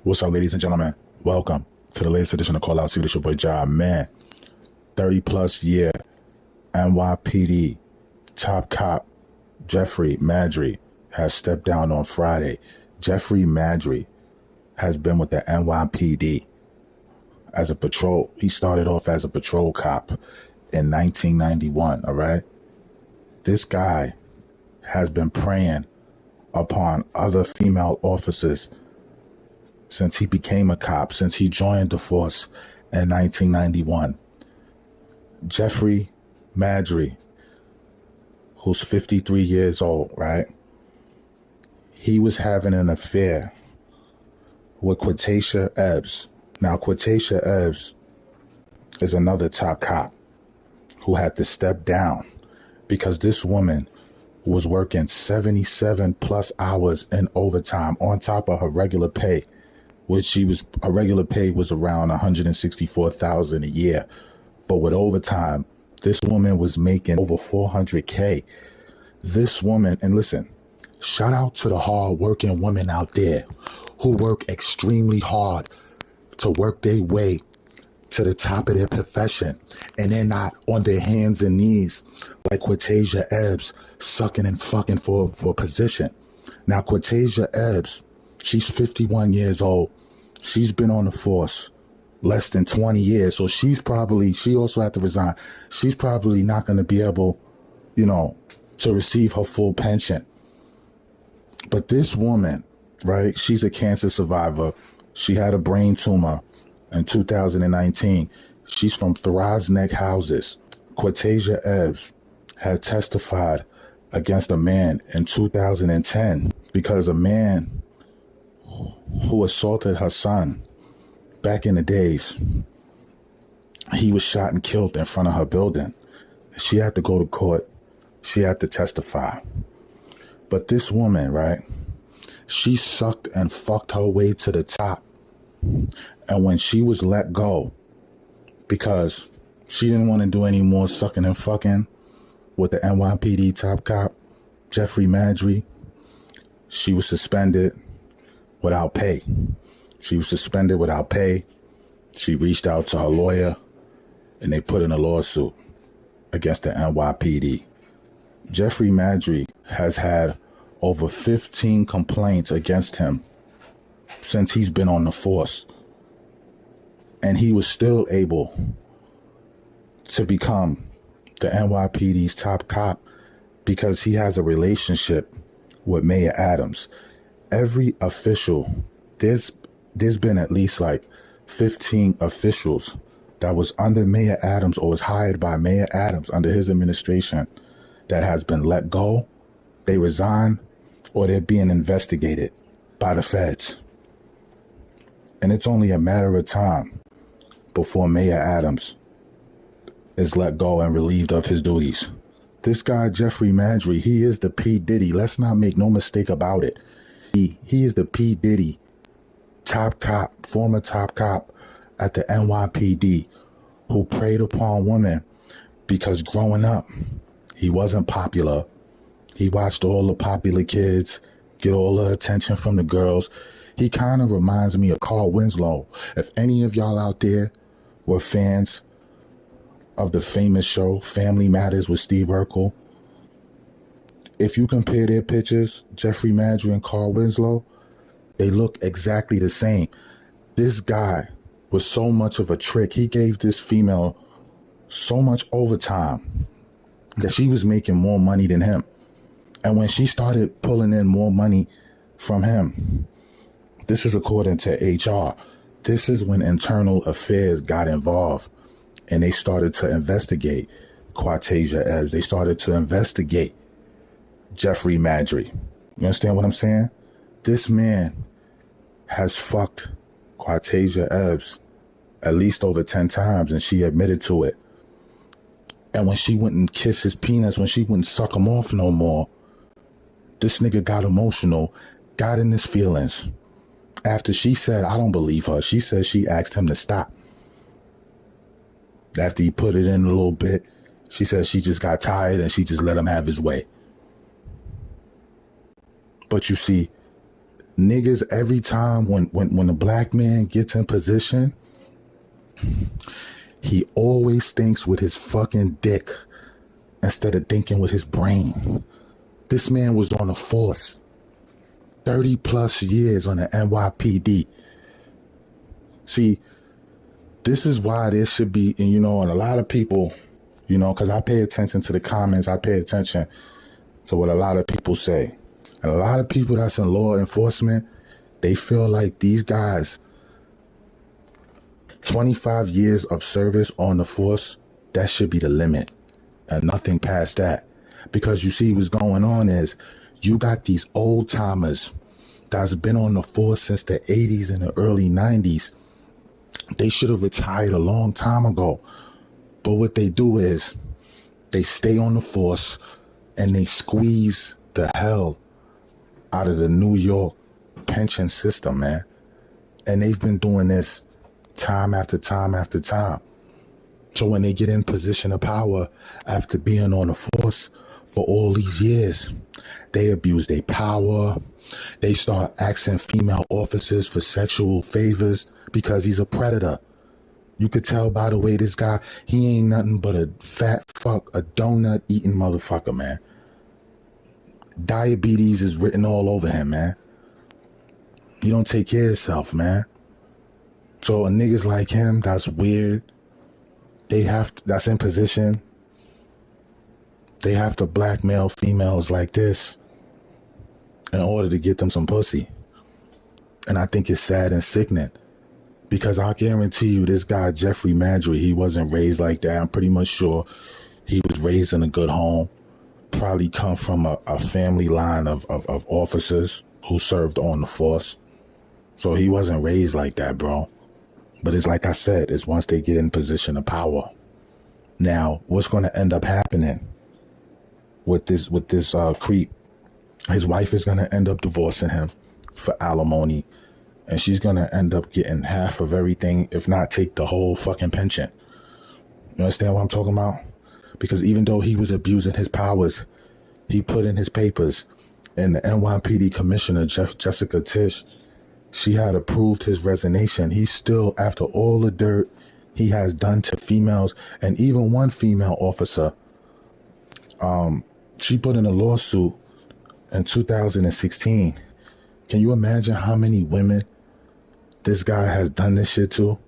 What's up, ladies and gentlemen? Welcome to the latest edition of Call Out. See what it's your boy Job, man. 30+ year NYPD top cop Jeffrey MADDREY has stepped down on Friday. Jeffrey MADDREY has been with the NYPD as a patrol. He started off as a patrol cop in 1991, all right? This guy has been preying upon other female officers since he became a cop, since he joined the force in 1991. Jeffrey MADDREY, who's 53 years old, right? He was having an affair with Quatasha Ebbs. Now, Quatasha Ebbs is another top cop who had to step down because this woman was working 77+ hours in overtime on top of her regular pay, which her regular pay was around $164,000 a year. But with overtime, this woman was making over $400K. This woman, and listen, shout out to the hard-working women out there who work extremely hard to work their way to the top of their profession, and they're not on their hands and knees like Quatasha Ebbs sucking and fucking for position. Now, Quatasha Ebbs, she's 51 years old. She's been on the force less than 20 years. So she also had to resign. She's probably not going to be able, to receive her full pension. But this woman, right, she's a cancer survivor. She had a brain tumor in 2019. She's from Throsneck Houses. Quatasha Ebbs had testified against a man in 2010 because a man who assaulted her son back in the days, he was shot and killed in front of her building. She had to go to court. She had to testify. But this woman, right, she sucked and fucked her way to the top. And when she was let go, because she didn't want to do any more sucking and fucking with the NYPD top cop, Jeffrey MADDREY, she was suspended without pay. She was suspended without pay. She reached out to her lawyer and they put in a lawsuit against the NYPD. Jeffrey MADDREY has had over 15 complaints against him since he's been on the force. And he was still able to become the NYPD's top cop because he has a relationship with Mayor Adams. Every official, there's been at least like 15 officials that was under Mayor Adams or was hired by Mayor Adams under his administration that has been let go, they resign, or they're being investigated by the feds. And it's only a matter of time before Mayor Adams is let go and relieved of his duties. This guy, Jeffrey MADDREY, he is the P. Diddy. Let's not make no mistake about it. He is the P. Diddy top cop, former top cop at the NYPD who preyed upon women because growing up, he wasn't popular. He watched all the popular kids get all the attention from the girls. He kind of reminds me of Carl Winslow. If any of y'all out there were fans of the famous show Family Matters with Steve Urkel, if you compare their pictures, Jeffrey MADDREY and Carl Winslow, they look exactly the same. This guy was so much of a trick. He gave this female so much overtime that she was making more money than him. And when she started pulling in more money from him, this is according to HR, this is when internal affairs got involved and they started to investigate Quatasha Ebbs. They started to investigate Jeffrey MADDREY. You understand what I'm saying? This man has fucked Quatasha Ebbs at least over 10 times, and she admitted to it. And when she wouldn't kiss his penis, when she wouldn't suck him off no more, this nigga got emotional, got in his feelings. After she said, I don't believe her, she said she asked him to stop. After he put it in a little bit, she said she just got tired and she just let him have his way. But you see, Niggas, every time when a black man gets in position, he always thinks with his fucking dick instead of thinking with his brain. This man was on the force 30 plus years on the NYPD. See, this is why there should be, and and a lot of people, because I pay attention to the comments, I pay attention to what a lot of people say. And a lot of people that's in law enforcement, they feel like these guys, 25 years of service on the force, that should be the limit and nothing past that. Because you see what's going on is you got these old timers that's been on the force since the 80s and the early 90s. They should have retired a long time ago. But what they do is they stay on the force and they squeeze the hell out of the New York pension system, man. And they've been doing this time after time after time. So when they get in position of power after being on the force for all these years, they abuse their power. They start asking female officers for sexual favors because he's a predator. You could tell by the way this guy, he ain't nothing but a fat fuck, a donut eating motherfucker, man. Diabetes is written all over him, man. He don't take care of himself, man. So a niggas like him, that's weird. That's in position. They have to blackmail females like this in order to get them some pussy. And I think it's sad and sickening. Because I guarantee you, this guy, Jeffrey MADDREY, he wasn't raised like that. I'm pretty much sure he was raised in a good home. Probably come from a family line of officers who served on the force. So he wasn't raised like that, bro. But it's like I said, it's once they get in position of power. Now, what's going to end up happening with this creep? His wife is going to end up divorcing him for alimony. And she's going to end up getting half of everything, if not take the whole fucking pension. You understand what I'm talking about? Because even though he was abusing his powers, he put in his papers, and the NYPD commissioner, Jessica Tisch, she had approved his resignation. He still, after all the dirt he has done to females, and even one female officer, she put in a lawsuit in 2016. Can you imagine how many women this guy has done this shit to,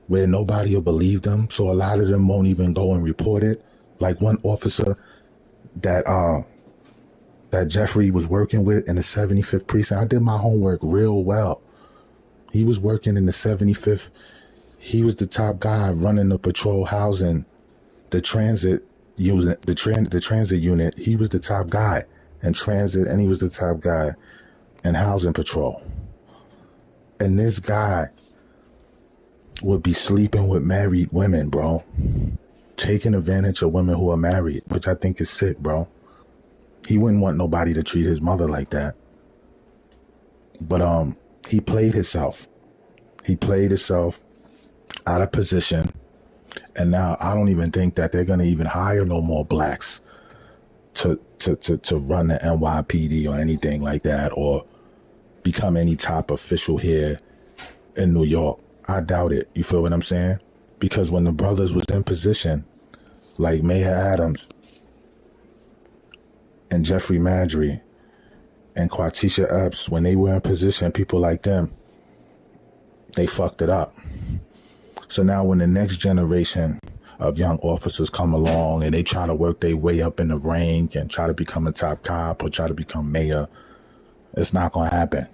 where nobody will believe them? So a lot of them won't even go and report it. Like one officer that Jeffrey was working with in the 75th precinct. I did my homework real well. He was working in the 75th. He was the top guy running the patrol housing, the transit using the transit unit. He was the top guy in transit, and he was the top guy in housing patrol. And this guy would be sleeping with married women, bro. Taking advantage of women who are married, which I think is sick, bro. He wouldn't want nobody to treat his mother like that. But he played himself. He played himself out of position. And now I don't even think that they're gonna even hire no more blacks to run the NYPD or anything like that, or become any top official here in New York. I doubt it. You feel what I'm saying? Because when the brothers was in position, like Mayor Adams and Jeffrey MADDREY and Quatisha Epps, when they were in position, people like them, they fucked it up. So now when the next generation of young officers come along and they try to work their way up in the rank and try to become a top cop or try to become mayor, it's not going to happen.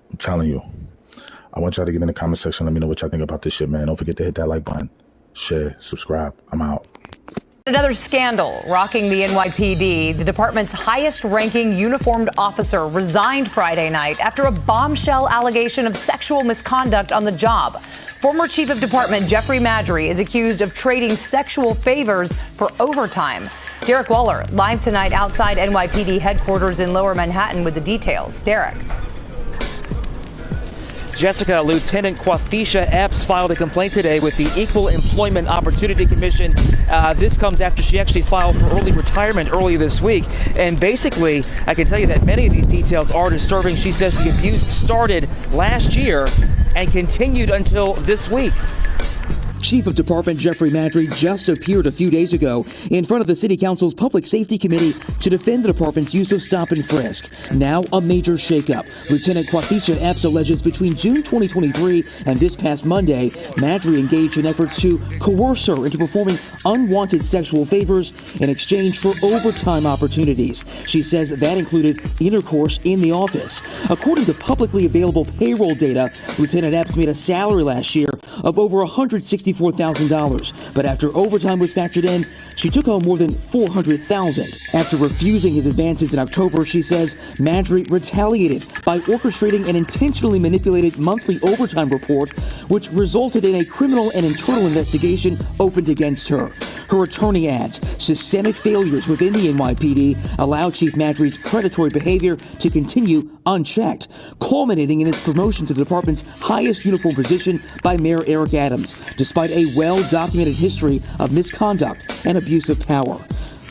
I'm telling you. I want y'all to get in the comment section. Let me know what y'all think about this shit, man. Don't forget to hit that like button, share, subscribe. I'm out. Another scandal rocking the NYPD. The department's highest-ranking uniformed officer resigned Friday night after a bombshell allegation of sexual misconduct on the job. Former Chief of Department Jeffrey MADDREY is accused of trading sexual favors for overtime. Derek Waller live tonight outside NYPD headquarters in Lower Manhattan with the details. Derek. Jessica, Lieutenant Quathisha Epps filed a complaint today with the Equal Employment Opportunity Commission. This comes after she actually filed for early retirement earlier this week. And basically, I can tell you that many of these details are disturbing. She says the abuse started last year and continued until this week. Chief of Department Jeffrey MADDREY just appeared a few days ago in front of the City Council's Public Safety Committee to defend the department's use of stop and frisk. Now a major shakeup. Lieutenant Quathisha Epps alleges between June 2023 and this past Monday, MADDREY engaged in efforts to coerce her into performing unwanted sexual favors in exchange for overtime opportunities. She says that included intercourse in the office. According to publicly available payroll data, Lieutenant Epps made a salary last year of over $164,000, but after overtime was factored in, she took home more than $400,000. After refusing his advances in October, she says MADDREY retaliated by orchestrating an intentionally manipulated monthly overtime report, which resulted in a criminal and internal investigation opened against her. Her attorney adds systemic failures within the NYPD allowed Chief MADDREY's predatory behavior to continue unchecked, culminating in his promotion to the department's highest uniform position by Mayor Eric Adams, despite a well-documented history of misconduct and abuse of power.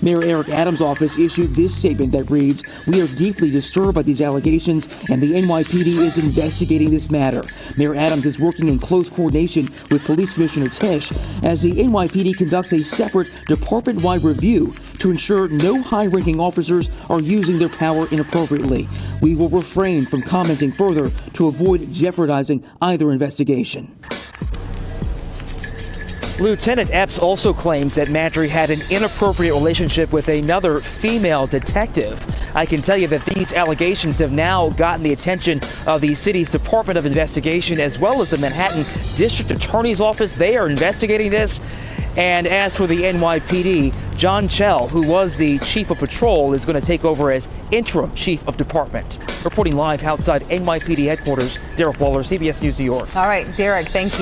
Mayor Eric Adams' office issued this statement that reads, "We are deeply disturbed by these allegations, and the NYPD is investigating this matter." Mayor Adams is working in close coordination with Police Commissioner Tisch as the NYPD conducts a separate department-wide review to ensure no high-ranking officers are using their power inappropriately. We will refrain from commenting further to avoid jeopardizing either investigation. Lieutenant Epps also claims that MADDREY had an inappropriate relationship with another female detective. I can tell you that these allegations have now gotten the attention of the city's Department of Investigation as well as the Manhattan District Attorney's Office. They are investigating this. And as for the NYPD, John Chell, who was the chief of patrol, is going to take over as interim chief of department. Reporting live outside NYPD headquarters, Derek Waller, CBS News, New York. All right, Derek, thank you.